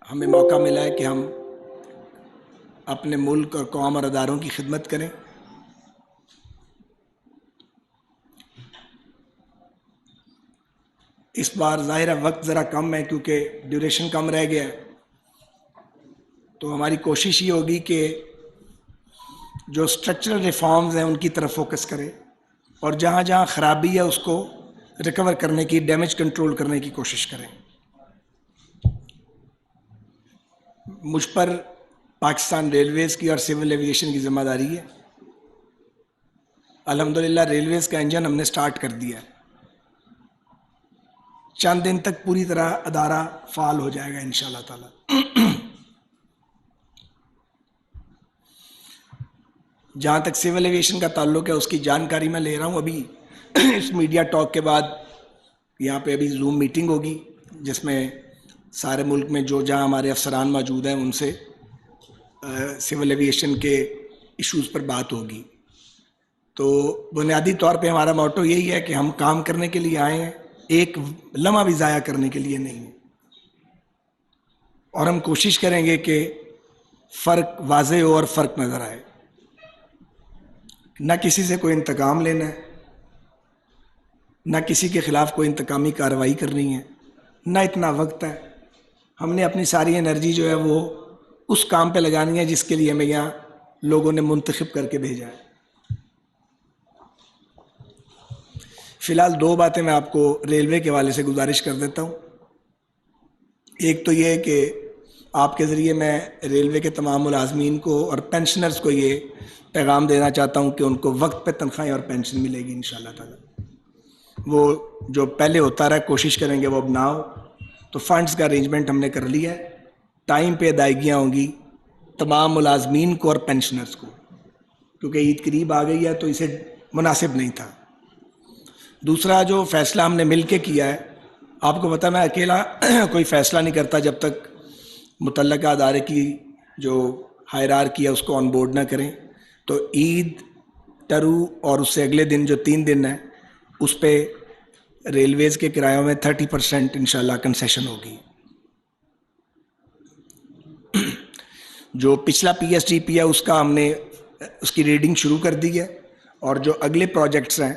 ہمیں موقع ملا ہے کہ ہم اپنے ملک اور قوم اور اداروں کی خدمت کریں. اس بار ظاہر وقت ذرا کم ہے کیونکہ ڈیوریشن کم رہ گیا ہے، تو ہماری کوشش یہ ہوگی کہ جو اسٹرکچرل ریفارمز ہیں ان کی طرف فوکس کریں اور جہاں جہاں خرابی ہے اس کو ریکور کرنے کی، ڈیمیج کنٹرول کرنے کی کوشش کریں. مجھ پر پاکستان ریلویز کی اور سول ایویشن کی ذمہ داری ہے. الحمدللہ ریلویز کا انجن ہم نے سٹارٹ کر دیا ہے. چند دن تک پوری طرح ادارہ فعال ہو جائے گا انشاءاللہ تعالی. جہاں تک سول ایویشن کا تعلق ہے اس کی جانکاری میں لے رہا ہوں. ابھی اس میڈیا ٹاک کے بعد یہاں پہ ابھی زوم میٹنگ ہوگی جس میں سارے ملک میں جو جہاں ہمارے افسران موجود ہیں ان سے سول ایویشن کے ایشوز پر بات ہوگی. تو بنیادی طور پہ ہمارا موٹو یہی ہے کہ ہم کام کرنے کے لیے آئے ہیں، ایک لمحہ بھی ضائع کرنے کے لیے نہیں. اور ہم کوشش کریں گے کہ فرق واضح ہو اور فرق نظر آئے. نہ کسی سے کوئی انتقام لینا ہے، نہ کسی کے خلاف کوئی انتقامی کارروائی کرنی ہے، نہ اتنا وقت ہے. ہم نے اپنی ساری انرجی جو ہے وہ اس کام پہ لگانی ہے جس کے لیے ہمیں یہاں لوگوں نے منتخب کر کے بھیجا ہے. فی الحال دو باتیں میں آپ کو ریلوے کے حوالے سے گزارش کر دیتا ہوں. ایک تو یہ ہے کہ آپ کے ذریعے میں ریلوے کے تمام ملازمین کو اور پینشنرز کو یہ پیغام دینا چاہتا ہوں کہ ان کو وقت پہ تنخواہیں اور پینشن ملے گی انشاءاللہ تعالی. وہ جو پہلے ہوتا رہا کوشش کریں گے وہ اب نہ ہو. تو فنڈز کا ارینجمنٹ ہم نے کر لیا ہے، ٹائم پہ ادائیگیاں ہوں گی تمام ملازمین کو اور پینشنرز کو، کیونکہ عید قریب آ گئی ہے تو اسے مناسب نہیں تھا. دوسرا جو فیصلہ ہم نے مل کے کیا ہے، آپ کو پتہ میں اکیلا کوئی فیصلہ نہیں کرتا جب تک متعلقہ ادارے کی جو ہائرارکی ہے اس کو آن بورڈ نہ کریں. تو عید، ٹرو اور اس سے اگلے دن جو 3 دن ہے اس پہ ریلویز کے کرایوں میں 30% انشاءاللہ کنسیشن ہوگی. جو پچھلا پی ایس ٹی پی ہے اس کا ہم نے اس کی ریڈنگ شروع کر دی ہے، اور جو اگلے پروجیکٹس ہیں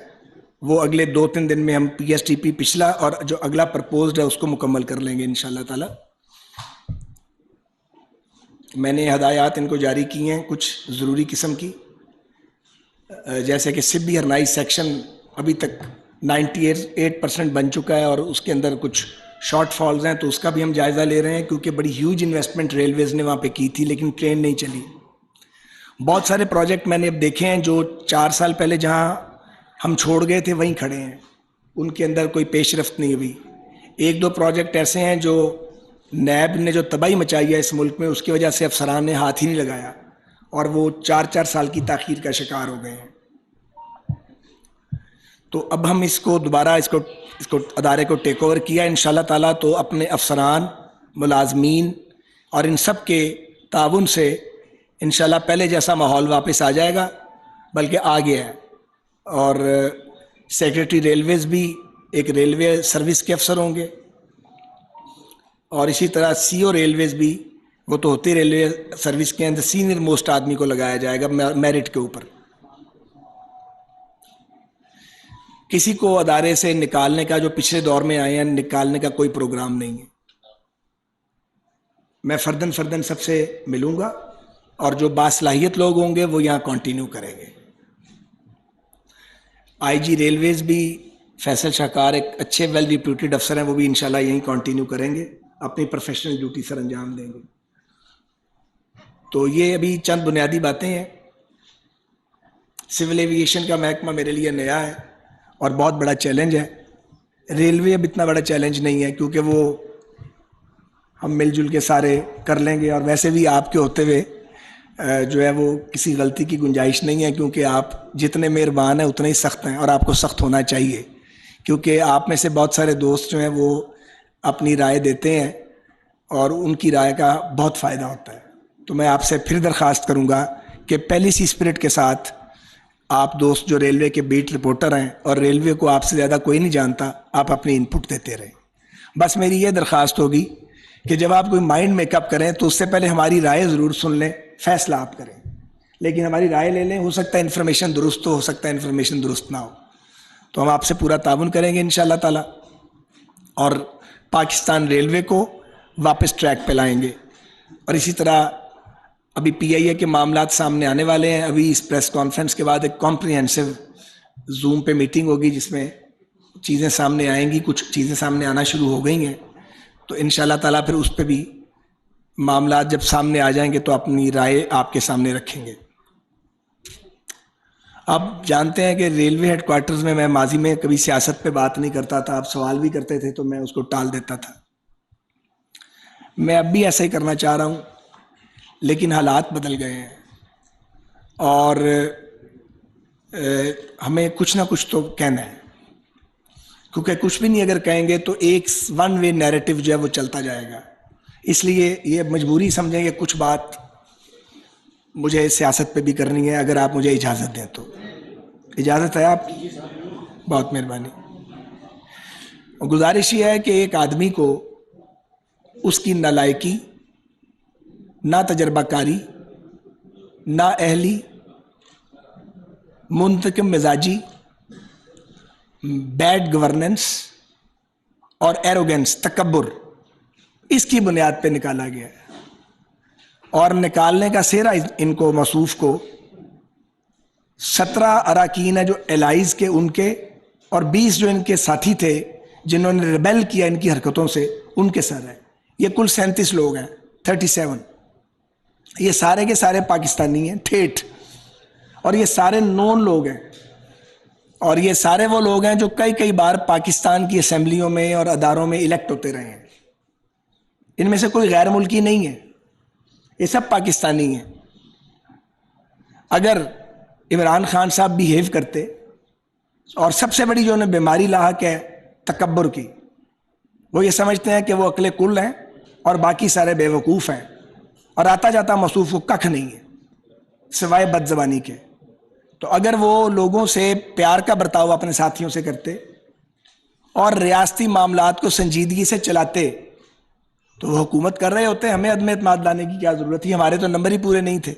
وہ اگلے 2-3 دن میں ہم پی ایس ٹی پی پچھلا اور جو اگلا پرپوزڈ ہے اس کو مکمل کر لیں گے انشاءاللہ تعالی. میں نے ہدایات ان کو جاری کی ہیں کچھ ضروری قسم کی، جیسے کہ سبی ہرنائی سیکشن ابھی تک 98% بن چکا ہے اور اس کے اندر کچھ شارٹ فالز ہیں، تو اس کا بھی ہم جائزہ لے رہے ہیں کیونکہ بڑی ہیوج انویسٹمنٹ ریلویز نے وہاں پہ کی تھی لیکن ٹرین نہیں چلی. بہت سارے پروجیکٹ میں نے اب دیکھے ہیں جو 4 سال پہلے جہاں ہم چھوڑ گئے تھے وہیں کھڑے ہیں، ان کے اندر کوئی پیش رفت نہیں ہوئی. 1-2 پروجیکٹ ایسے ہیں جو نیب نے جو تباہی مچائی ہے اس ملک میں اس کی وجہ سے افسران نے ہاتھ ہی نہیں لگایا اور وہ 4 سال کی تاخیر کا شکار ہو گئے ہیں. تو اب ہم اس کو دوبارہ اس کو ادارے کو ٹیک اوور کیا انشاءاللہ تعالیٰ. تو اپنے افسران، ملازمین اور ان سب کے تعاون سے انشاءاللہ پہلے جیسا ماحول واپس آ جائے گا، بلکہ آ گیا ہے. اور سیکریٹری ریلویز بھی ایک ریلوے سروس کے افسر ہوں گے، اور اسی طرح سی او ریلویز بھی، وہ تو ہوتی ریلوے سروس کے اندر سینئر موسٹ آدمی کو لگایا جائے گا میرٹ کے اوپر. کسی کو ادارے سے نکالنے کا، جو پچھلے دور میں آئے ہیں، نکالنے کا کوئی پروگرام نہیں ہے. میں فردن سب سے ملوں گا اور جو باصلاحیت لوگ ہوں گے وہ یہاں کنٹینیو کریں گے. آئی جی ریلویز بھی فیصل شاہکار ایک اچھے ویل ریپیوٹیڈ افسر ہیں، وہ بھی انشاءاللہ یہیں کنٹینیو کریں گے، اپنی پروفیشنل ڈیوٹی سر انجام دیں گے. تو یہ ابھی چند بنیادی باتیں ہیں. سول ایویشن کا محکمہ میرے لیے نیا ہے اور بہت بڑا چیلنج ہے. ریلوے اب اتنا بڑا چیلنج نہیں ہے کیونکہ وہ ہم مل جل کے سارے کر لیں گے، اور ویسے بھی آپ کے ہوتے ہوئے جو ہے وہ کسی غلطی کی گنجائش نہیں ہے، کیونکہ آپ جتنے مہربان ہیں اتنے ہی سخت ہیں، اور آپ کو سخت ہونا چاہیے کیونکہ آپ میں سے بہت سارے دوست جو ہیں وہ اپنی رائے دیتے ہیں اور ان کی رائے کا بہت فائدہ ہوتا ہے. تو میں آپ سے پھر درخواست کروں گا کہ پہلی سی اسپرٹ کے ساتھ آپ دوست جو ریلوے کے بیٹ رپورٹر ہیں اور ریلوے کو آپ سے زیادہ کوئی نہیں جانتا، آپ اپنی ان پٹ دیتے رہیں. بس میری یہ درخواست ہوگی کہ جب آپ کوئی مائنڈ میک اپ کریں تو اس سے پہلے ہماری رائے ضرور سن لیں, فیصلہ آپ کریں, لیکن ہماری رائے لے لیں. ہو سکتا ہے انفارمیشن درست ہو سکتا ہے انفارمیشن درست نہ ہو. تو ہم آپ سے پورا تعاون کریں گے انشاءاللہ تعالی, اور پاکستان ریلوے کو واپس ٹریک پہ لائیں گے. اور اسی طرح ابھی پی آئی اے کے معاملات سامنے آنے والے ہیں. ابھی اس پریس کانفرنس کے بعد ایک کمپریہنسو زوم پہ میٹنگ ہوگی جس میں چیزیں سامنے آئیں گی, کچھ چیزیں سامنے آنا شروع ہو گئی ہیں. تو انشاءاللہ تعالیٰ پھر اس پہ بھی معاملات جب سامنے آ جائیں گے تو اپنی رائے آپ کے سامنے رکھیں گے. آپ جانتے ہیں کہ ریلوے ہیڈ کوارٹرز میں ماضی میں کبھی سیاست پہ بات نہیں کرتا تھا. آپ سوال بھی کرتے تھے تو میں اس کو ٹال دیتا تھا. میں اب بھی ایسا ہی کرنا چاہ رہا ہوں, لیکن حالات بدل گئے ہیں اور ہمیں کچھ نہ کچھ تو کہنا ہے, کیونکہ کچھ بھی نہیں اگر کہیں گے تو ایک ون وے نیریٹو جو ہے وہ چلتا جائے گا. اس لیے یہ مجبوری سمجھیں کہ کچھ بات مجھے سیاست پہ بھی کرنی ہے, اگر آپ مجھے اجازت دیں تو. اجازت ہے آپ کی؟ بہت مہربانی. گزارش یہ ہے کہ ایک آدمی کو اس کی نالائکی, نہ تجربہ کاری, نہ اہلی, منتقم مزاجی, بیڈ گورننس اور ایروگنس, تکبر, اس کی بنیاد پہ نکالا گیا ہے. اور نکالنے کا سہرا ان کو موصوف کو 17 اراکین ہیں جو الائز کے ان کے, اور 20 جو ان کے ساتھی تھے جنہوں نے ریبیل کیا ان کی حرکتوں سے, ان کے سر ہے. یہ کل 37 لوگ ہیں, 37. یہ سارے کے سارے پاکستانی ہیں ٹھیٹ, اور یہ سارے نون لوگ ہیں, اور یہ سارے وہ لوگ ہیں جو کئی بار پاکستان کی اسمبلیوں میں اور اداروں میں الیکٹ ہوتے رہے ہیں. ان میں سے کوئی غیر ملکی نہیں ہے, یہ سب پاکستانی ہیں. اگر عمران خان صاحب بیہیو کرتے, اور سب سے بڑی جو انہیں بیماری لاحق ہے تکبر کی, وہ یہ سمجھتے ہیں کہ وہ عقل کل ہیں اور باقی سارے بے وقوف ہیں, اور آتا جاتا موصوف کو ککھ نہیں ہے سوائے بد زبانی کے. تو اگر وہ لوگوں سے پیار کا برتاؤ اپنے ساتھیوں سے کرتے اور ریاستی معاملات کو سنجیدگی سے چلاتے تو وہ حکومت کر رہے ہوتے. ہمیں عدم اعتماد لانے کی کیا ضرورت تھی, ہمارے تو نمبر ہی پورے نہیں تھے.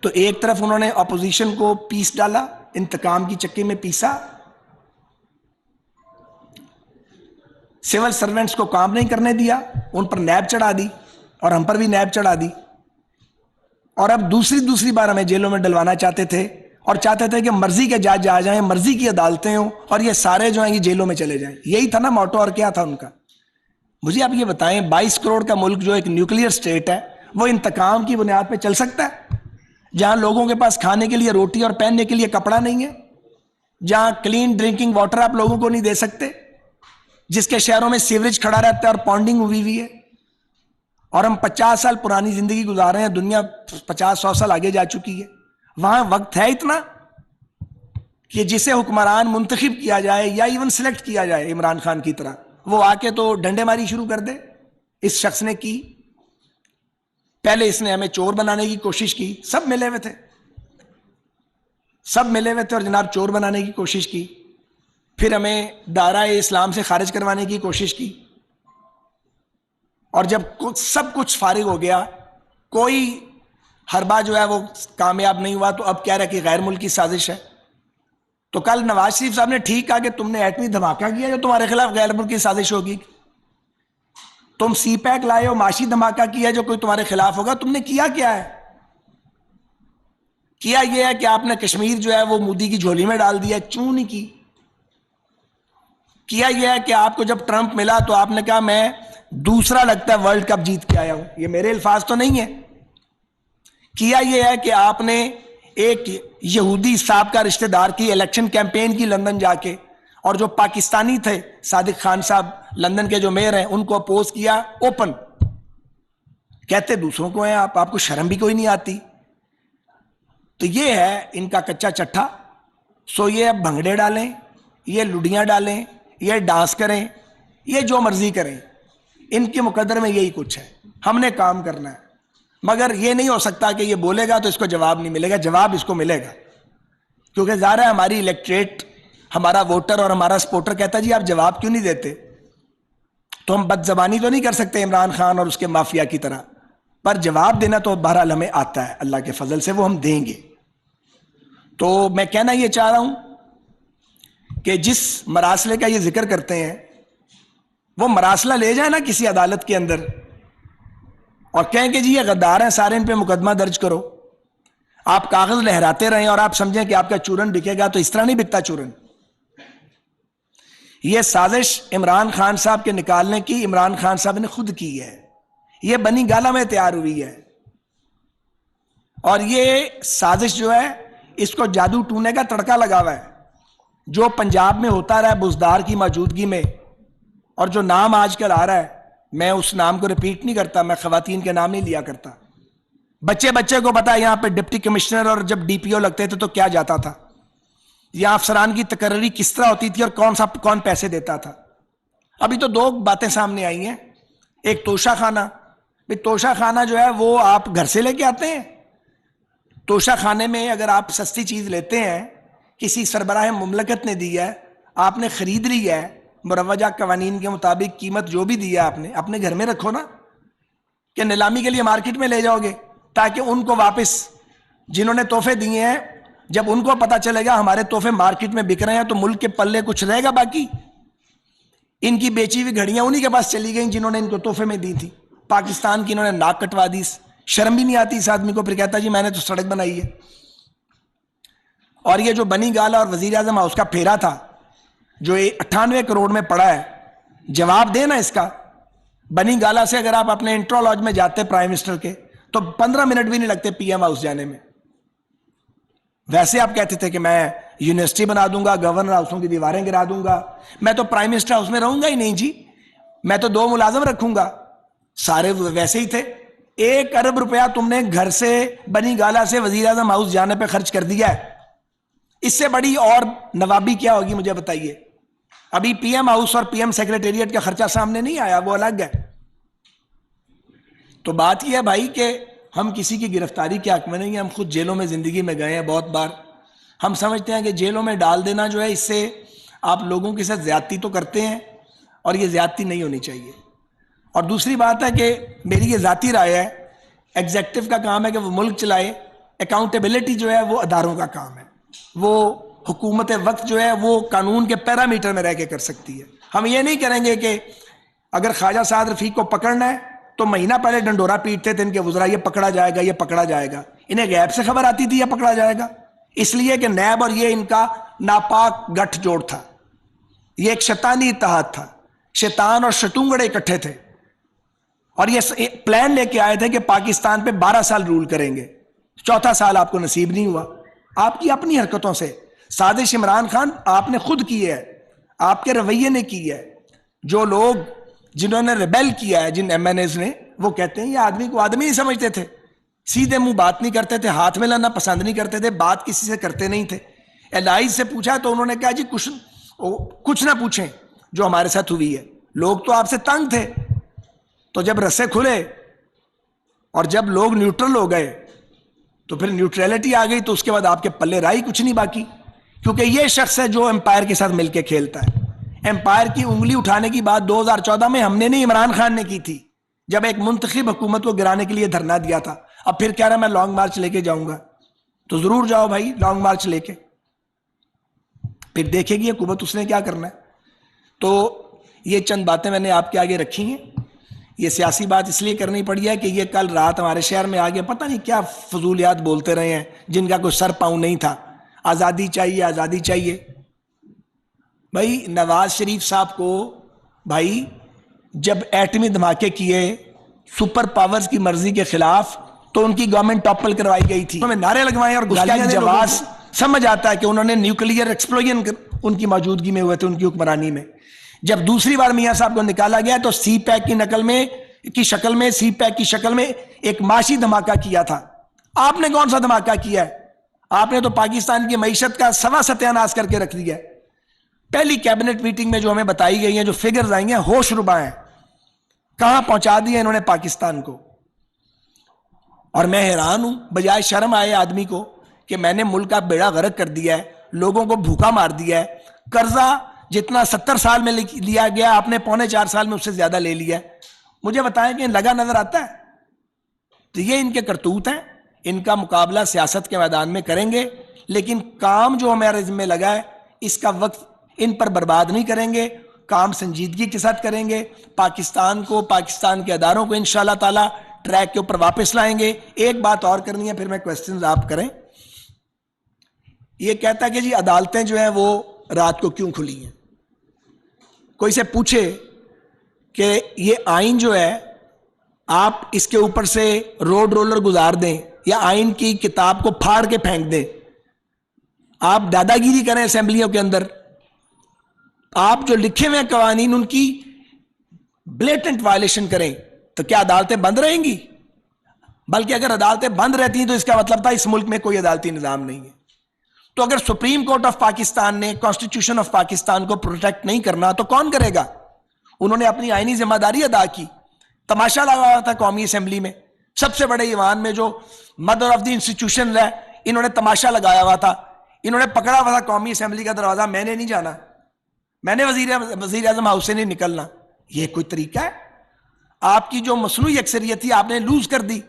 تو ایک طرف انہوں نے اپوزیشن کو پیس ڈالا, انتقام کی چکی میں پیسا, سول سرونٹس کو کام نہیں کرنے دیا, ان پر نیب چڑھا دی, اور ہم پر بھی نیب چڑھا دی. اور اب دوسری بار ہمیں جیلوں میں ڈلوانا چاہتے تھے, اور چاہتے تھے کہ مرضی کے جج آ جائیں, مرضی کی عدالتیں ہوں, اور یہ سارے جو ہیں یہ جیلوں میں چلے جائیں. یہی تھا نا موٹو, اور کیا تھا ان کا؟ مجھے آپ یہ بتائیں, 22 کروڑ کا ملک جو ایک نیوکلیئر سٹیٹ ہے, وہ انتقام کی بنیاد پہ چل سکتا ہے؟ جہاں لوگوں کے پاس کھانے کے لیے روٹی اور پہننے کے لیے کپڑا نہیں ہے, جہاں کلین ڈرنکنگ واٹر آپ لوگوں کو نہیں دے سکتے, جس کے شہروں میں سیوریج کھڑا رہتا ہے اور پونڈنگ ہوئی ہے, اور ہم 50 سال پرانی زندگی گزار رہے ہیں, دنیا 50-100 سال آگے جا چکی ہے. وہاں وقت ہے اتنا کہ جسے حکمران منتخب کیا جائے یا ایون سلیکٹ کیا جائے عمران خان کی طرح, وہ آ کے تو ڈنڈے ماری شروع کر دے. اس شخص نے کی, پہلے اس نے ہمیں چور بنانے کی کوشش کی, سب ملے ہوئے تھے, اور جناب چور بنانے کی کوشش کی. پھر ہمیں دائرہ اسلام سے خارج کروانے کی کوشش کی, اور جب سب کچھ فارغ ہو گیا, کوئی حربہ جو ہے وہ کامیاب نہیں ہوا, تو اب کہہ رہا کہ غیر ملکی سازش ہے. تو کل نواز شریف صاحب نے ٹھیک کہا کہ تم نے ایٹمی دھماکہ کیا جو تمہارے خلاف غیر ملکی سازش ہوگی. تم سی پیک لائے ہو, معاشی دھماکہ کیا جو کوئی تمہارے خلاف ہوگا. تم نے کیا کیا ہے؟ کیا یہ ہے کہ آپ نے کشمیر جو ہے وہ مودی کی جھولی میں ڈال دیا, چوں نہیں کی. کیا یہ ہے کہ آپ کو جب ٹرمپ ملا تو آپ نے کہا میں دوسرا لگتا ہے ورلڈ کپ جیت کے آیا ہوں. یہ میرے الفاظ تو نہیں ہے. کیا یہ ہے کہ آپ نے ایک یہودی سابقہ رشتہ دار کی الیکشن کیمپین کی لندن جا کے, اور جو پاکستانی تھے صادق خان صاحب لندن کے جو میئر ہیں, ان کو اپوز کیا اوپن. کہتے دوسروں کو ہیں آپ کو شرم بھی کوئی نہیں آتی. تو یہ ہے ان کا کچا چٹھا. سو یہ اب بھنگڑے ڈالیں, یہ لڈیاں ڈالیں, یہ ڈانس کریں, یہ جو مرضی کریں, ان کے مقدر میں یہی کچھ ہے. ہم نے کام کرنا ہے, مگر یہ نہیں ہو سکتا کہ یہ بولے گا تو اس کو جواب نہیں ملے گا. جواب اس کو ملے گا, کیونکہ ظاہر ہے ہماری الیکٹریٹ, ہمارا ووٹر اور ہمارا سپورٹر کہتا ہے جی آپ جواب کیوں نہیں دیتے. تو ہم بد زبانی تو نہیں کر سکتے عمران خان اور اس کے مافیا کی طرح، پر جواب دینا تو بہرحال ہمیں آتا ہے اللہ کے فضل سے، وہ ہم دیں گے۔ تو میں کہنا یہ چاہ رہا ہوں کہ جس مراسلے کا یہ ذکر کرتے ہیں وہ مراسلہ لے جائیں نا کسی عدالت کے اندر اور کہیں کہ جی یہ غدار ہیں سارے، ان پہ مقدمہ درج کرو۔ آپ کاغذ لہراتے رہیں اور آپ سمجھیں کہ آپ کا چورن بکے گا، تو اس طرح نہیں بکتا چورن۔ یہ سازش عمران خان صاحب کے نکالنے کی عمران خان صاحب نے خود کی ہے، یہ بنی گالہ میں تیار ہوئی ہے، اور یہ سازش جو ہے اس کو جادو ٹونے کا تڑکا لگا ہوا ہے، جو پنجاب میں ہوتا رہا ہے بزدار کی موجودگی میں، اور جو نام آج کل آ رہا ہے میں اس نام کو ریپیٹ نہیں کرتا، میں خواتین کے نام نہیں لیا کرتا۔ بچے کو پتا ہے یہاں پہ ڈپٹی کمشنر اور جب ڈی پی او لگتے تھے تو کیا جاتا تھا، یہاں افسران کی تقرری کس طرح ہوتی تھی اور کون پیسے دیتا تھا۔ ابھی تو دو باتیں سامنے آئی ہیں، ایک توشہ خانہ، توشہ خانہ جو ہے وہ آپ گھر سے لے کے آتے ہیں۔ توشہ خانے میں اگر آپ سستی چیز لیتے ہیں، کسی سربراہ مملکت نے دی ہے، آپ نے خرید لی ہے، مروجہ قوانین کے مطابق قیمت جو بھی دی ہے آپ نے، اپنے گھر میں رکھو نا، کہ نیلامی کے لیے مارکیٹ میں لے جاؤ گے، تاکہ ان کو واپس جنہوں نے تحفے دیے ہیں جب ان کو پتا چلے گا ہمارے تحفے مارکیٹ میں بک رہے ہیں تو ملک کے پلے کچھ رہے گا باقی۔ ان کی بیچی ہوئی گھڑیاں انہی کے پاس چلی گئیں جنہوں نے ان کو تحفے میں دی تھی۔ پاکستان کی انہوں نے ناک کٹوا دی، شرم بھی نہیں آتی اس آدمی کو، پھر کہتا جی میں نے تو سڑک بنائی ہے۔ اور یہ جو بنی گالہ اور وزیر اعظم ہاؤس کا پھیرا تھا جو 98 کروڑ میں پڑا ہے، جواب دینا اس کا۔ بنی گالہ سے اگر آپ اپنے انٹرو لاج میں جاتے پرائم منسٹر کے تو 15 منٹ بھی نہیں لگتے پی ایم ہاؤس جانے میں۔ ویسے آپ کہتے تھے کہ میں یونیورسٹی بنا دوں گا، گورنر ہاؤسوں کی دیواریں گرا دوں گا، میں تو پرائم منسٹر ہاؤس میں رہوں گا ہی نہیں جی، میں تو 2 ملازم رکھوں گا۔ سارے ویسے ہی تھے۔ 1 ارب روپیہ تم نے گھر سے بنی گالہ سے وزیر اعظم ہاؤس جانے پہ خرچ کر دیا ہے، اس سے بڑی اور نوابی کیا ہوگی مجھے بتائیے؟ ابھی پی ایم ہاؤس اور پی ایم سیکریٹریٹ کا خرچہ سامنے نہیں آیا، وہ الگ ہے۔ تو بات یہ ہے بھائی کہ ہم کسی کی گرفتاری کے حق میں نہیں ہیں، ہم خود جیلوں میں زندگی میں گئے ہیں بہت بار۔ ہم سمجھتے ہیں کہ جیلوں میں ڈال دینا جو ہے اس سے آپ لوگوں کے ساتھ زیادتی تو کرتے ہیں، اور یہ زیادتی نہیں ہونی چاہیے۔ اور دوسری بات ہے کہ میری یہ ذاتی رائے ہے، ایگزیکٹو کا کام ہے کہ وہ ملک چلائے، اکاؤنٹیبلٹی جو ہے وہ اداروں کا کام ہے، وہ حکومت وقت جو ہے وہ قانون کے پیرامیٹر میں رہ کے کر سکتی ہے۔ ہم یہ نہیں کریں گے کہ اگر خواجہ سعد رفیق کو پکڑنا ہے تو مہینہ پہلے ڈنڈورا پیٹتے تھے ان کے وزراء، یہ پکڑا جائے گا، یہ پکڑا جائے گا۔ انہیں غیب سے خبر آتی تھی یہ پکڑا جائے گا، اس لیے کہ نیب اور یہ ان کا ناپاک گٹھ جوڑ تھا، یہ ایک شیطانی اتحاد تھا، شیطان اور شتونگڑے اکٹھے تھے، اور یہ پلان لے کے آئے تھے کہ پاکستان پہ 12 سال رول کریں گے۔ 4تھا سال آپ کو نصیب نہیں ہوا، آپ کی اپنی حرکتوں سے۔ سازش عمران خان آپ نے خود کی ہے، آپ کے رویے نے کی ہے۔ جو لوگ جنہوں نے ریبیل کیا ہے، جن ایم این ایز نے، وہ کہتے ہیں یہ آدمی کو آدمی ہی سمجھتے تھے، سیدھے منہ بات نہیں کرتے تھے، ہاتھ میں لانا پسند نہیں کرتے تھے، بات کسی سے کرتے نہیں تھے۔ الائز سے پوچھا تو انہوں نے کہا جی کچھ نہ پوچھیں جو ہمارے ساتھ ہوئی ہے، لوگ تو آپ سے تنگ تھے۔ تو جب رسے کھلے اور جب لوگ نیوٹرل ہو گئے تو پھر نیوٹریلٹی آ گئی، تو اس کے بعد آپ کے پلے رائی کچھ نہیں باقی، کیونکہ یہ شخص ہے جو امپائر کے ساتھ مل کے کھیلتا ہے۔ امپائر کی انگلی اٹھانے کی بات 2014 میں ہم نے نہیں، عمران خان نے کی تھی، جب ایک منتخب حکومت کو گرانے کے لیے دھرنا دیا تھا۔ اب پھر کہہ رہا میں لانگ مارچ لے کے جاؤں گا، تو ضرور جاؤ بھائی لانگ مارچ لے کے، پھر دیکھے گی حکومت اس نے کیا کرنا ہے۔ تو یہ چند باتیں میں نے آپ کے آگے رکھی ہیں۔ یہ سیاسی بات اس لیے کرنی پڑی ہے کہ یہ کل رات ہمارے شہر میں آگے پتہ نہیں کیا فضولیات بولتے رہے ہیں جن کا کوئی سر پاؤں نہیں تھا، آزادی چاہیے، آزادی چاہیے۔ بھائی نواز شریف صاحب کو بھائی جب ایٹمی دھماکے کیے سپر پاورز کی مرضی کے خلاف تو ان کی گورنمنٹ ٹاپل کروائی گئی تھی، انہوں نے نعرے لگوائے اور گالیاں دے، جواز سمجھ آتا ہے کہ انہوں نے نیوکلیئر ایکسپلوژن ان کی موجودگی میں ہوئے تھے، ان کی حکمرانی میں۔ جب دوسری بار میاں صاحب کو نکالا گیا تو سی پیک کی شکل میں ایک معاشی دھماکہ کیا تھا۔ آپ نے کون سا دھماکہ کیا ہے؟ آپ نے تو پاکستان کی معیشت کا سوا ستیاناش کر کے رکھ دیا ہے۔ پہلی کیبنٹ میٹنگ میں جو ہمیں بتائی گئی ہیں، جو فگرز آئی ہیں، ہوش ربا ہیں، کہاں پہنچا دیا انہوں نے پاکستان کو۔ اور میں حیران ہوں، بجائے شرم آئے آدمی کو کہ میں نے ملک کا بیڑا غرق کر دیا ہے، لوگوں کو بھوکا مار دیا ہے، قرضہ جتنا 70 سال میں لیا گیا آپ نے 3.25 سال میں اس سے زیادہ لے لیا ہے. مجھے بتائیں کہ لگا نظر آتا ہے؟ تو یہ ان کے کرتوت ہیں. ان کا مقابلہ سیاست کے میدان میں کریں گے، لیکن کام جو ہمارے ذمہ لگا ہے اس کا وقت ان پر برباد نہیں کریں گے. کام سنجیدگی کے ساتھ کریں گے. پاکستان کو، پاکستان کے اداروں کو انشاءاللہ تعالی ٹریک کے اوپر واپس لائیں گے. ایک بات اور کرنی ہے، پھر میں کوسچنز آپ کریں. یہ کہتا ہے کہ جی عدالتیں جو ہیں وہ رات کو کیوں کھلی ہیں؟ کوئی سے پوچھے کہ یہ آئین جو ہے آپ اس کے اوپر سے روڈ رولر گزار دیں یا آئین کی کتاب کو پھاڑ کے پھینک دیں، آپ دادا گیری کریں اسمبلیوں کے اندر، آپ جو لکھے ہوئے قوانین ان کی بلیٹنٹ وائلیشن کریں، تو کیا عدالتیں بند رہیں گی؟ بلکہ اگر عدالتیں بند رہتی ہیں تو اس کا مطلب تھا اس ملک میں کوئی عدالتی نظام نہیں ہے. تو اگر سپریم کورٹ آف پاکستان نے کانسٹیٹیوشن آف پاکستان کو پروٹیکٹ نہیں کرنا تو کون کرے گا؟ انہوں نے اپنی آئینی ذمہ داری ادا کی. تماشا لگا ہوا تھا قومی اسمبلی میں، سب سے بڑے ایوان میں جو مدر آف دی انسٹیٹیوشن ہے، انہوں نے تماشا لگایا ہوا تھا. انہوں نے پکڑا ہوا تھا قومی اسمبلی کا دروازہ، میں نے نہیں جانا، میں نے وزیر اعظم ہاؤس سے نہیں نکلنا. یہ کوئی طریقہ ہے؟ آپ کی جو مصنوعی اکثریت تھی آپ نے لوز کر دی.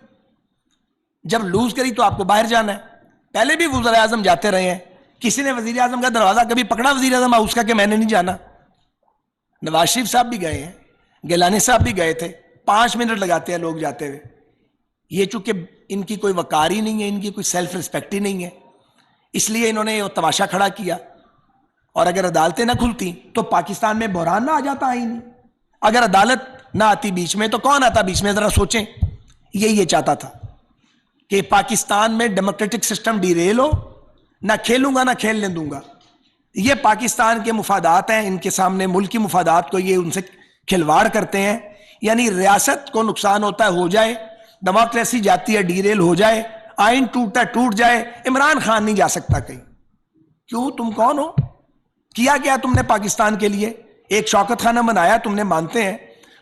جب لوز کری تو آپ کو باہر جانا ہے. پہلے بھی وزیر اعظم جاتے رہے ہیں، کسی نے وزیر اعظم کا دروازہ کبھی پکڑا وزیر اعظم ہاؤس کا کہ میں نے نہیں جانا؟ نواز شریف صاحب بھی گئے ہیں، گیلانی صاحب بھی گئے تھے، 5 منٹ لگاتے ہیں لوگ جاتے ہوئے. یہ چونکہ ان کی کوئی وقار ہی نہیں ہے، ان کی کوئی سیلف رسپیکٹ ہی نہیں ہے، اس لیے انہوں نے تماشا کھڑا کیا. اور اگر عدالتیں نہ کھلتی تو پاکستان میں بحران نہ آ جاتا آئین. اگر عدالت نہ آتی بیچ میں تو کون آتا بیچ میں؟ ذرا سوچیں. یہ چاہتا تھا کہ پاکستان میں ڈیموکریٹک سسٹم ڈیریل ہو، نہ کھیلوں گا نہ کھیلنے دوں گا. یہ پاکستان کے مفادات ہیں، ان کے سامنے ملکی مفادات کو یہ ان سے کھلواڑ کرتے ہیں. یعنی ریاست کو نقصان ہوتا ہے ہو جائے، ڈیموکریسی جاتی ہے ڈیریل ہو جائے، آئین ٹوٹتا ہے ٹوٹ جائے، عمران خان نہیں جا سکتا کہیں. کیوں؟ تم کون ہو؟ کیا تم نے پاکستان کے لیے؟ ایک شوکت خانہ بنایا تم نے، مانتے ہیں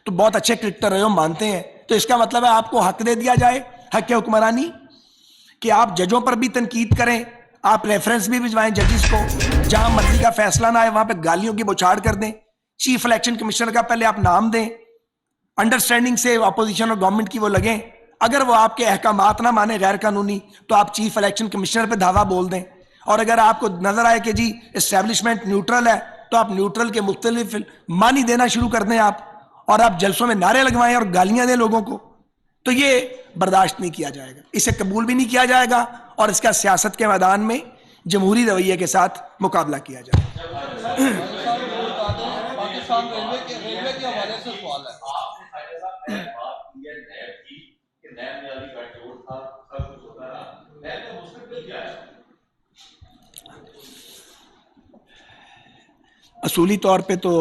تو بہت اچھے کرکٹر رہے ہو، مانتے ہیں، تو اس کا مطلب ہے آپ کو حق دے دیا جائے، حق حکمرانی، کہ آپ ججوں پر بھی تنقید کریں، آپ ریفرنس بھی بھجوائیں ججز کو، جہاں مرضی کا فیصلہ نہ آئے وہاں پہ گالیوں کی بوچھاڑ کر دیں. چیف الیکشن کمشنر کا پہلے آپ نام دیں، انڈرسٹینڈنگ سے اپوزیشن اور گورنمنٹ کی وہ لگیں. اگر وہ آپ کے احکامات نہ مانے غیر قانونی تو آپ چیف الیکشن کمشنر پہ دھاوا بول دیں. اور اگر آپ کو نظر آئے کہ جی اسٹیبلشمنٹ نیوٹرل ہے تو آپ نیوٹرل کے مختلف معنی دینا شروع کر دیں آپ، اور آپ جلسوں میں نعرے لگوائیں اور گالیاں دیں لوگوں کو. تو یہ برداشت نہیں کیا جائے گا، اسے قبول بھی نہیں کیا جائے گا، اور اس کا سیاست کے میدان میں جمہوری رویے کے ساتھ مقابلہ کیا جائے گا. پاکستان ریلوے کے حوالے سے سوال ہے. اصولی طور پہ تو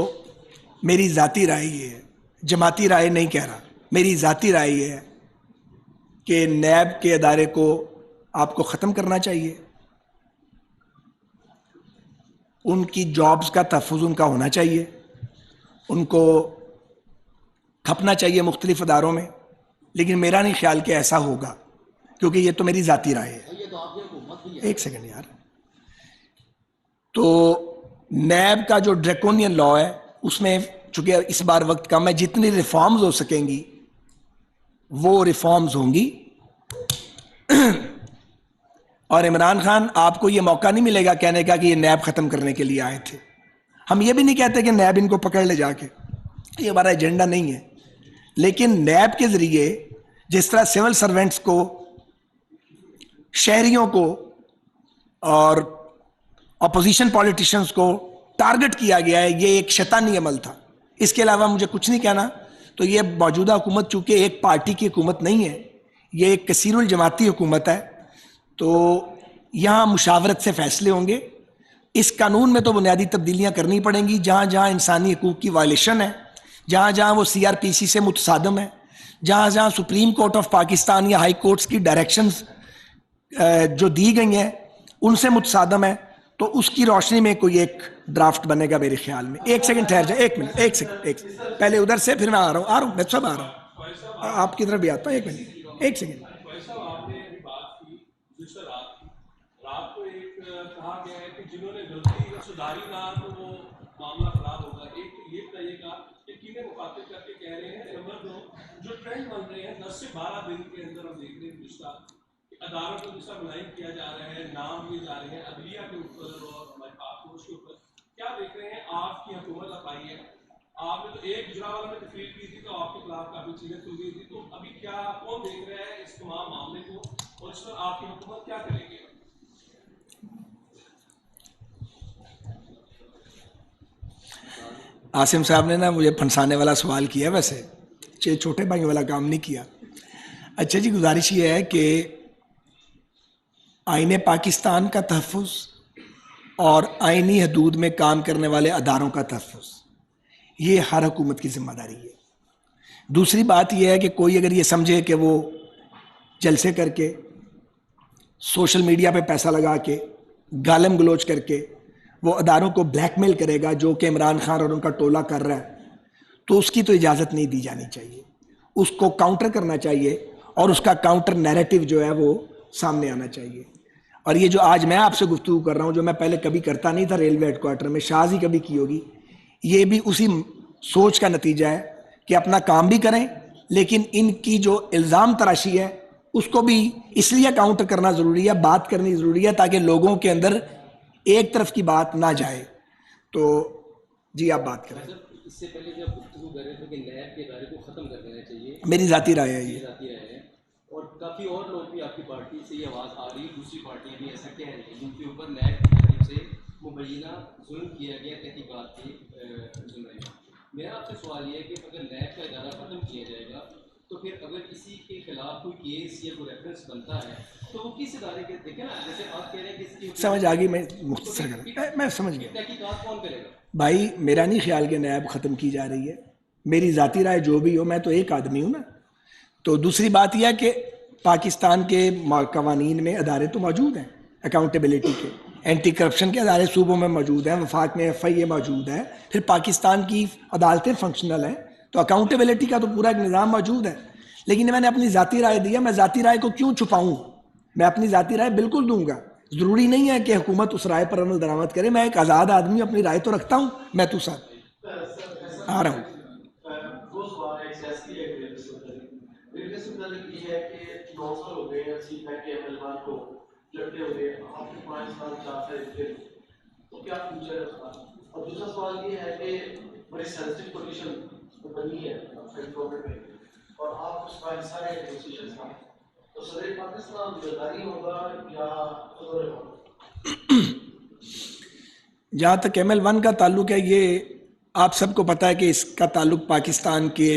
میری ذاتی رائے یہ ہے، جماعتی رائے نہیں کہہ رہا، میری ذاتی رائے یہ ہے کہ نیب کے ادارے کو آپ کو ختم کرنا چاہیے. ان کی جابز کا تحفظ ان کا ہونا چاہیے، ان کو کھپنا چاہیے مختلف اداروں میں. لیکن میرا نہیں خیال کہ ایسا ہوگا، کیونکہ یہ تو میری ذاتی رائے ہے. ایک سیکنڈ یار. تو نیب کا جو ڈریکونین لا ہے اس میں چونکہ اس بار وقت کم ہے، جتنی ریفارمز ہو سکیں گی وہ ریفارمز ہوں گی. اور عمران خان آپ کو یہ موقع نہیں ملے گا کہنے کا کہ یہ نیب ختم کرنے کے لیے آئے تھے. ہم یہ بھی نہیں کہتے کہ نیب ان کو پکڑ لے جا کے، یہ ہمارا ایجنڈا نہیں ہے. لیکن نیب کے ذریعے جس طرح سول سرونٹس کو، شہریوں کو اور اپوزیشن پولیٹیشنز کو ٹارگٹ کیا گیا ہے، یہ ایک شیطانی عمل تھا. اس کے علاوہ مجھے کچھ نہیں کہنا. تو یہ موجودہ حکومت چونکہ ایک پارٹی کی حکومت نہیں ہے، یہ ایک کثیر الجماعتی حکومت ہے، تو یہاں مشاورت سے فیصلے ہوں گے. اس قانون میں تو بنیادی تبدیلیاں کرنی پڑیں گی، جہاں جہاں انسانی حقوق کی وائلیشن ہے، جہاں جہاں وہ CRPC سے متصادم ہے، جہاں جہاں سپریم کورٹ آف پاکستان یا ہائی کورٹس کی ڈائریکشنز جو دی گئی ہیں ان سے متصادم ہے. تو اس کی روشنی میں کوئی ایک ڈرافٹ بنے گا میرے خیال میں. ایک سیکنڈ ٹھہر جائے، ایک منٹ، ایک سیکنڈ پہلے ادھر سے پھر میں آ رہا ہوں، میں سب آ رہا ہوں، آپ کی طرف بھی آتا ہوں. ایک منٹ، ایک سیکنڈ. رات کو ایک کہا گیا ہے کہ جنہوں نے غلطی سدھاری نہ تو وہ معاملہ جو ٹرینڈ بن رہے ہیں 10 سے 12 دن کے اندر ہم دیکھ رہے ہیں گزشتہ اداروں کو جس طرح ملائم کیا جا رہا ہے، نام لیے جا رہے ہیں عدلیہ کے اوپر اور ہمارے پاک فورس کے اوپر. کیا دیکھ رہے ہیں آپ کی حکومت اب آئی ہے، آپ نے تو ایک گجرانوالہ میں تقریر کی تھی تو آپ کے خلاف کافی چیزیں کھل گئی تھی، تو ابھی کیا کون دیکھ رہا ہے اس تمام معاملے کو اور اس پر آپ کی حکومت کیا کرے گی؟ عاصم صاحب نے نا مجھے پھنسانے والا سوال کیا، ویسے چھوٹے بھائی والا کام نہیں کیا. اچھا جی، گزارش یہ ہے کہ آئین پاکستان کا تحفظ اور آئینی حدود میں کام کرنے والے اداروں کا تحفظ یہ ہر حکومت کی ذمہ داری ہے. دوسری بات یہ ہے کہ کوئی اگر یہ سمجھے کہ وہ جلسے کر کے سوشل میڈیا پہ پیسہ لگا کے گالم گلوچ کر کے وہ اداروں کو بلیک میل کرے گا، جو کہ عمران خان اور ان کا ٹولہ کر رہا ہے، تو اس کی تو اجازت نہیں دی جانی چاہیے. اس کو کاؤنٹر کرنا چاہیے اور اس کا کاؤنٹر نیریٹو جو ہے وہ سامنے آنا چاہیے. اور یہ جو آج میں آپ سے گفتگو کر رہا ہوں، جو میں پہلے کبھی کرتا نہیں تھا ریلوے ہیڈ کوارٹر میں، شاز ہی کبھی کی ہوگی، یہ بھی اسی سوچ کا نتیجہ ہے کہ اپنا کام بھی کریں، لیکن ان کی جو الزام تراشی ہے اس کو بھی اس لیے کاؤنٹر کرنا ضروری ہے، بات کرنی ضروری ہے، تاکہ لوگوں کے اندر ایک طرف کی بات نہ جائے. تو جی آپ بات کریں. اس سے پہلے جب گفتگو کر رہے تھے کہ نیب کے ادارے کو ختم کر دینا چاہیے، میری ذاتی رائے ہے یہ. ذاتی رائے ہے، اور کافی اور لوگ بھی آپ کی پارٹی سے یہ آواز آ رہی ہے، دوسری پارٹیاں بھی ایسا کہہ رہی ہیں جن کے اوپر نیب کی جانب سے مبینہ ظلم کیا گیا تحقیقات کے ذمہ. میرا آپ سے سوال یہ ہے کہ اگر نیب کا ادارہ ختم کیا جائے گا تو پھر اگر کسی کے خلاف کوئی کیس یا کوئی ریفرنس بنتا ہے تو وہ کس ادارے کے، دیکھیں نا جیسے آپ کہہ رہے ہیں کہ اس کی سمجھ آ گئی، میں مختصر کروں، میں سمجھ گیا. تحقیقات کون کرے گا؟ بھائی میرا نہیں خیال کہ نیب ختم کی جا رہی ہے، میری ذاتی رائے جو بھی ہو، میں تو ایک آدمی ہوں نا. تو دوسری بات یہ ہے کہ پاکستان کے قوانین میں ادارے تو موجود ہیں اکاؤنٹیبلٹی کے، اینٹی کرپشن کے ادارے صوبوں میں موجود ہیں، وفاق میں ایف آئی اے موجود ہے، پھر پاکستان کی عدالتیں فنکشنل ہیں، تو اکاؤنٹیبلٹی کا تو پورا ایک نظام موجود ہے. لیکن میں نے اپنی ذاتی رائے دی ہے، میں ذاتی رائے کو کیوں چھپاؤں؟ میں اپنی ذاتی رائے بالکل دوں گا. ضروری نہیں ہے کہ حکومت اس رائے پر عمل درآمد کرے، میں ایک آزاد آدمی ہوں، اپنی رائے تو رکھتا ہوں. میں تو ساتھ آ رہا ہوں. ریلوے سے متعلق یہ ہے کہ 9 سال ہو گئے ہیں سی پیک کے اہلکار کو لڑتے ہوئے، آپ کے 5 سال 4 سال تھے، تو کیا فیوچر ہے اس کا؟ اور دوسرا سوال یہ ہے کہ بڑی سینسٹیو پوزیشن بنی ہے فیڈرل گورنمنٹ میں اور آپ اس کا حصہ ہیں نیگوسیشن کا، تو صدر پاکستان بیداری ہوگا یا ادھورے ہوگا؟ جہاں تک ML1 کا تعلق ہے، یہ آپ سب کو پتہ ہے کہ اس کا تعلق پاکستان کے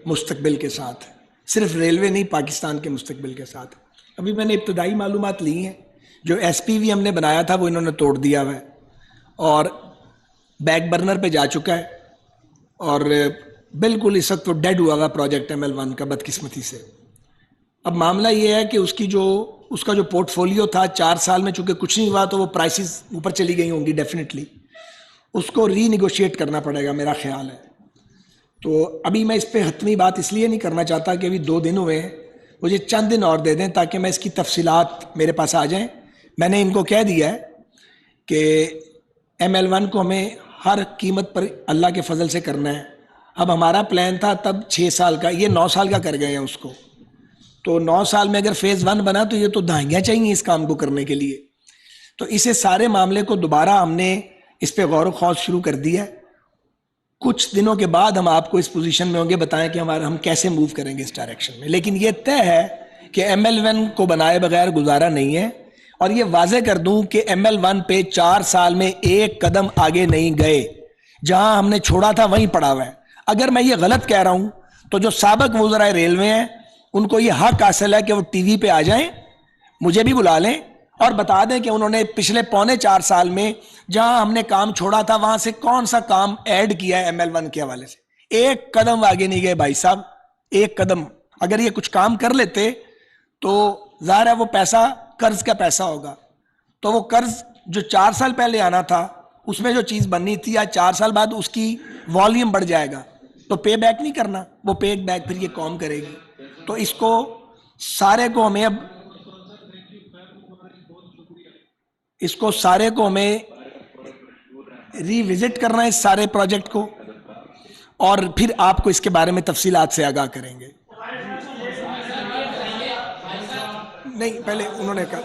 مستقبل کے ساتھ ہے، صرف ریلوے نہیں، پاکستان کے مستقبل کے ساتھ. ابھی میں نے ابتدائی معلومات لی ہیں، جو SPV ہم نے بنایا تھا وہ انہوں نے توڑ دیا ہوا ہے اور بیک برنر پہ جا چکا ہے، اور بالکل اس وقت وہ ڈیڈ ہوا ہوا پروجیکٹ ML1 کا، بدقسمتی سے. اب معاملہ یہ ہے کہ اس کا جو پورٹ فولیو تھا 4 سال میں چونکہ کچھ نہیں ہوا، تو وہ پرائسز اوپر چلی گئی ہوں گی ڈیفینیٹلی، اس کو ری نیگوشیٹ کرنا پڑے گا میرا خیال ہے. تو ابھی میں اس پہ حتمی بات اس لیے نہیں کرنا چاہتا کہ ابھی 2 دن ہوئے ہیں، مجھے چند دن اور دے دیں تاکہ میں اس کی تفصیلات میرے پاس آ جائیں. میں نے ان کو کہہ دیا ہے کہ ML1 کو ہمیں ہر قیمت پر اللہ کے فضل سے کرنا ہے. اب ہمارا پلان تھا تب 6 سال کا، یہ 9 سال کا کر گئے ہیں اس کو. تو 9 سال میں اگر فیز 1 بنا تو یہ تو دہائیاں چاہیے اس کام کو کرنے کے لیے. تو اسے سارے معاملے کو دوبارہ ہم نے اس پہ غور و خوض شروع کر دیا ہے. کچھ دنوں کے بعد ہم آپ کو اس پوزیشن میں ہوں گے بتائیں کہ ہم کیسے موو کریں گے اس ڈائریکشن میں. لیکن یہ طے ہے کہ ML1 کو بنائے بغیر گزارا نہیں ہے. اور یہ واضح کر دوں کہ ML1 پہ 4 سال میں ایک قدم آگے نہیں گئے، جہاں ہم نے چھوڑا تھا وہیں پڑا ہوا ہے. اگر میں یہ غلط کہہ رہا ہوں تو جو سابق وزرائے ریلوے ہیں ان کو یہ حق حاصل ہے کہ وہ ٹی وی پہ آ جائیں، مجھے بھی بلا لیں اور بتا دیں کہ انہوں نے پچھلے 3.25 سال میں جہاں ہم نے کام چھوڑا تھا وہاں سے کون سا کام ایڈ کیا ہے ML1 کے حوالے سے. ایک قدم آگے نہیں گئے بھائی صاحب، ایک قدم. اگر یہ کچھ کام کر لیتے تو ظاہر ہے وہ پیسہ قرض کا پیسہ ہوگا، تو وہ قرض جو 4 سال پہلے آنا تھا اس میں جو چیز بننی تھی، یا 4 سال بعد اس کی والیوم بڑھ جائے گا تو پے بیک نہیں کرنا، وہ پے بیک پھر یہ قوم کرے گی. تو اس کو سارے کو ہمیں ری وزٹ کرنا ہے اس سارے پروجیکٹ کو. اور پھر آپ کو اس کے بارے میں تفصیلات سے آگاہ کریں گے. نہیں پہلے انہوں نے کہا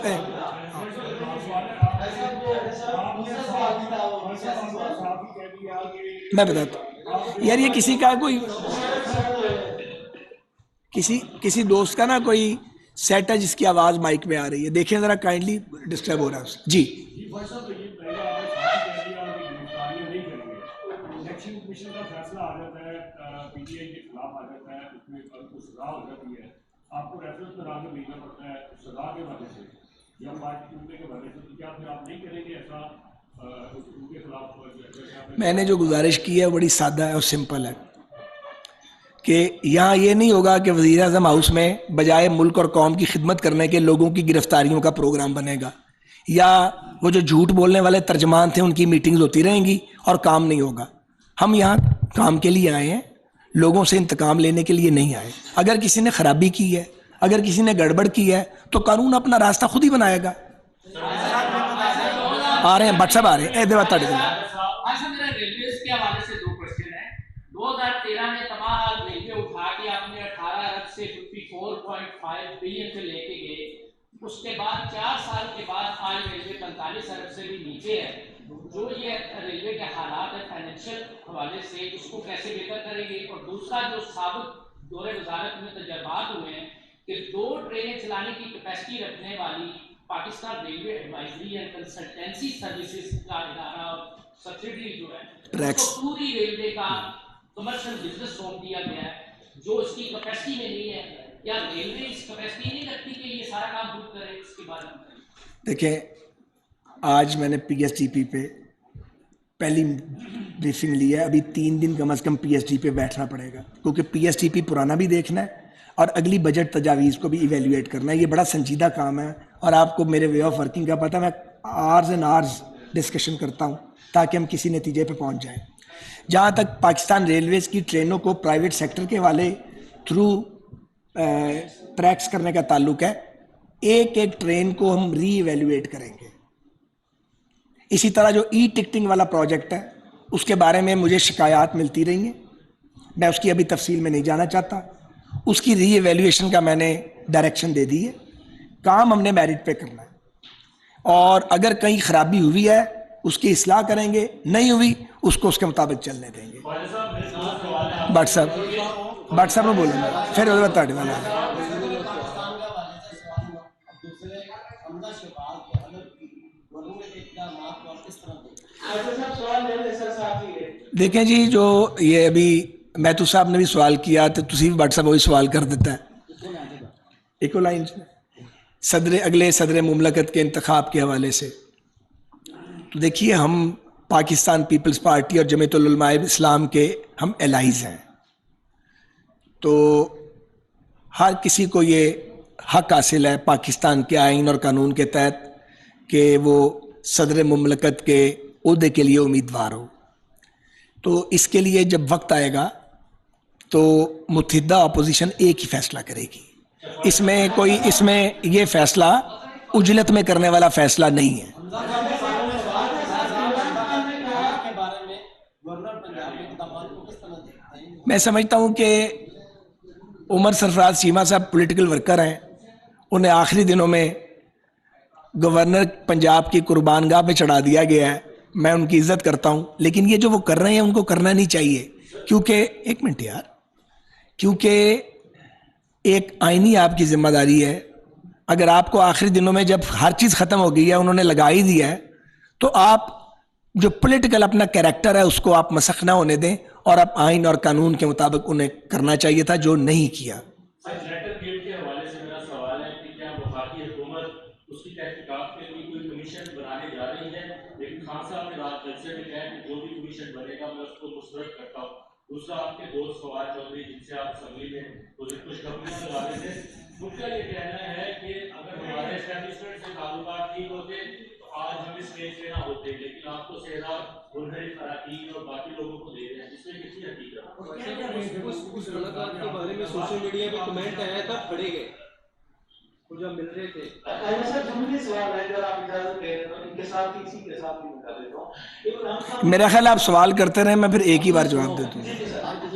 میں بتاتا ہوں یار، یہ کسی کا کوئی کسی دوست کا نا کوئی سیٹ ہے جس کی آواز مائک میں آ رہی ہے، دیکھیں ذرا کائنڈلی، ڈسٹرب ہو رہا ہے اس جی. الیکشن کمیشن کا فیصلہ آ جاتا ہے پی ٹی آئی کے خلاف آ جاتا ہے، اس میں سزا ہو جاتی ہے، آپ کو ریفرنس میں آگے بھیجنا پڑتا ہے سزا کے وجہ سے یا پارٹی ٹوٹنے کے وجہ سے، تو کیا پھر آپ نہیں کریں گے ایسا ان کے خلاف؟ میں نے جو گزارش کی ہے بڑی سادہ ہے اور سمپل ہے کہ یہاں یہ نہیں ہوگا کہ وزیر اعظم ہاؤس میں بجائے ملک اور قوم کی خدمت کرنے کے لوگوں کی گرفتاریوں کا پروگرام بنے گا، یا وہ جو جھوٹ بولنے والے ترجمان تھے ان کی میٹنگز ہوتی رہیں گی اور کام نہیں ہوگا. ہم یہاں کام کے لیے آئے ہیں، لوگوں سے انتقام لینے کے لیے نہیں آئے. اگر کسی نے خرابی کی ہے، اگر کسی نے گڑبڑ کی ہے تو قانون اپنا راستہ خود ہی بنائے گا. آ رہے ہیں بٹ صاحب آ رہے ہیں. ریلویز کے حوالے سے 2 کوشچن ہیں. 2013 میں تمام حال ریلوے اٹھا کے آپ نے 18 ارب سے 54.5 بلین سے لے کے گئے. اس کے بعد 4 سال کے بعد آج ریلوے 45 ارب سے بھی نیچے ہے. جو یہ ریلوے کے حالات ہے فائنینشیل حوالے سے، اس کو کیسے بہتر کریں گے؟ اور دوسرا جو سابق دور وزارت میں تجربات ہوئے ہیں کہ 2 ٹرینیں چلانے کی کیپیسٹی رکھنے والی Pakistan railway advisory and consultancy services کا ادارہ اور سبسڈری جو ہے اس کو پوری ریلوے کا کمرشل بزنس سونپ دیا گیا ہے جو اس کی کیپیسٹی میں نہیں ہے. یا ریلوے اس کیپیسٹی نہیں رکھتی کہ یہ سارا کام خود کرے؟ اس کے بارے میں دیکھیں، آج میں نے پی ایس ڈی پی پہ پہلی بریفنگ لی ہے. ابھی 3 دن کم از کم پی ایس ڈی پہ بیٹھنا پڑے گا، کیونکہ پی ایس ڈی پی پرانا بھی دیکھنا ہے اور اگلی بجٹ تجاویز کو بھی ایویلیویٹ کرنا ہے. یہ بڑا سنجیدہ کام ہے اور آپ کو میرے وے آف ورکنگ کا پتہ، میں آرز اینڈ آرز ڈسکشن کرتا ہوں تاکہ ہم کسی نتیجے پہ پہنچ جائیں. جہاں تک پاکستان ریلویز کی ٹرینوں کو پرائیویٹ سیکٹر کے والے تھرو پریکس کرنے کا تعلق ہے، ایک ٹرین کو ہم ری ایویلیویٹ کریں گے. اسی طرح جو ای ٹکٹنگ والا پروجیکٹ ہے اس کے بارے میں مجھے شکایات ملتی رہی ہیں، میں اس کی ابھی تفصیل میں نہیں جانا چاہتا. اس کی ری ایویلیویشن کا میں نے ڈائریکشن دے دی ہے. کام ہم نے میرٹ پہ کرنا ہے اور اگر کہیں خرابی ہوئی ہے اس کی اصلاح کریں گے، نہیں ہوئی اس کو اس کے مطابق چلنے دیں گے. بٹ صاحب نے بولوں پھر والا دیکھیں جی، جو یہ ابھی میتھو صاحب نے بھی سوال کیا تو تسی بھی بٹ صاحب وہی سوال کر دیتا ہے ایکو لائن اگلے صدر مملکت کے انتخاب کے حوالے سے. تو دیکھیے، ہم پاکستان پیپلز پارٹی اور جمعیت العلماء اسلام کے ہم الائز ہیں، تو ہر کسی کو یہ حق حاصل ہے پاکستان کے آئین اور قانون کے تحت کہ وہ صدر مملکت کے عہدے کے لیے امیدوار ہو. تو اس کے لیے جب وقت آئے گا تو متحدہ اپوزیشن ایک ہی فیصلہ کرے گی. اس میں یہ فیصلہ اجلت میں کرنے والا فیصلہ نہیں ہے. میں سمجھتا ہوں کہ عمر سرفراز چیمہ صاحب پولیٹیکل ورکر ہیں، انہیں آخری دنوں میں گورنر پنجاب کی قربان گاہ پہ چڑھا دیا گیا ہے. میں ان کی عزت کرتا ہوں، لیکن یہ جو وہ کر رہے ہیں ان کو کرنا نہیں چاہیے، کیونکہ ایک آئینی آپ کی ذمہ داری ہے. اگر آپ کو آخری دنوں میں جب ہر چیز ختم ہو گئی ہے، انہوں نے لگا ہی دیا ہے، تو آپ جو پولیٹیکل اپنا کیریکٹر ہے اس کو آپ مسخ نہ ہونے دیں اور آپ آئین اور قانون کے مطابق انہیں کرنا چاہیے تھا جو نہیں کیا. لیٹر گیٹ کے حوالے سے میرا سوال ہے کہ کیا وفاقی حکومت اس کی تحقیقات کے لیے کوئی کمیشن بنانے جا رہی ہے؟ لیکن خان صاحب نے رات جلسے میں کہا کہ جو بھی کمیشن بنے گا میں اس کو مسترد کرتا ہوں. دوسرا، آپ کے دوست فواد چودھری جن سے آپ اسمبلی میں خوشخبری کے حوالے سے، ان کا یہ کہنا ہے کہ اگر ہمارے اسٹیبلشمنٹ سے تعلقات ٹھیک ہوتے تو آج ہم اس اسٹیج پہ نہ ہوتے، لیکن آپ کو سیلاب منہرف اراکین اور باقی لوگوں کو دے رہے ہیں، جس میں کتنی حقیقت؟ اس ملاقات کے بارے میں سوشل میڈیا پہ کمنٹ آیا تھا، پڑے گئے وہ جب مل رہے تھے. سوال ہے اگر آپ اجازت دیں تو ان کے ساتھ اسی کے ساتھ بھی بتا دیتا ہوں. میرا خیال آپ سوال کرتے رہے، میں پھر ایک ہی بار جواب دیتا ہوں.